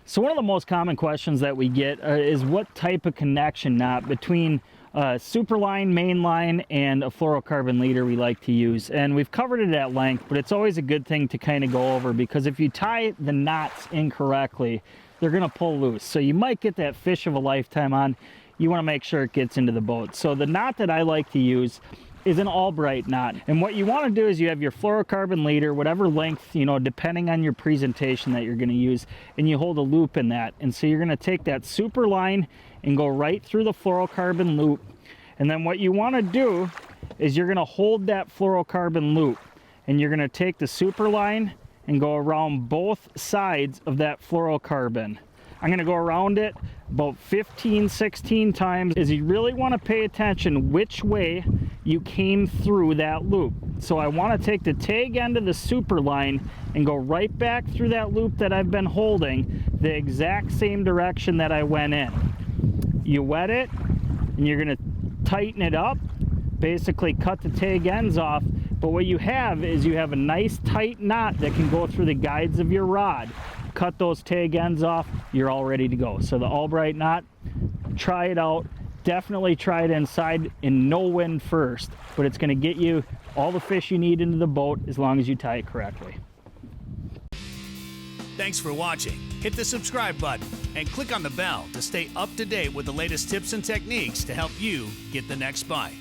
So one of the most common questions that we get is what type of connection knot between superline, mainline, and a fluorocarbon leader we like to use. And we've covered it at length, but it's always a good thing to kind of go over, because if you tie the knots incorrectly, they're going to pull loose. So you might get that fish of a lifetime on. You want to make sure it gets into the boat. So the knot that I like to use is an Albright knot. And what you want to do is you have your fluorocarbon leader, whatever length, you know, depending on your presentation that you're going to use, and you hold a loop in that. And so you're going to take that super line and go right through the fluorocarbon loop. And then what you want to do is you're going to hold that fluorocarbon loop, and you're going to take the super line and go around both sides of that fluorocarbon. I'm going to go around it about 15, 16 times, as you really want to pay attention which way you came through that loop. So I want to take the tag end of the super line and go right back through that loop that I've been holding, the exact same direction that I went in. You wet it, and you're going to tighten it up, basically cut the tag ends off. But what you have is you have a nice tight knot that can go through the guides of your rod. Cut those tag ends off, you're all ready to go. So the Albright knot, try it out. Definitely try it inside in no wind first, but it's going to get you all the fish you need into the boat as long as you tie it correctly. Thanks for watching. Hit the subscribe button and click on the bell to stay up to date with the latest tips and techniques to help you get the next bite.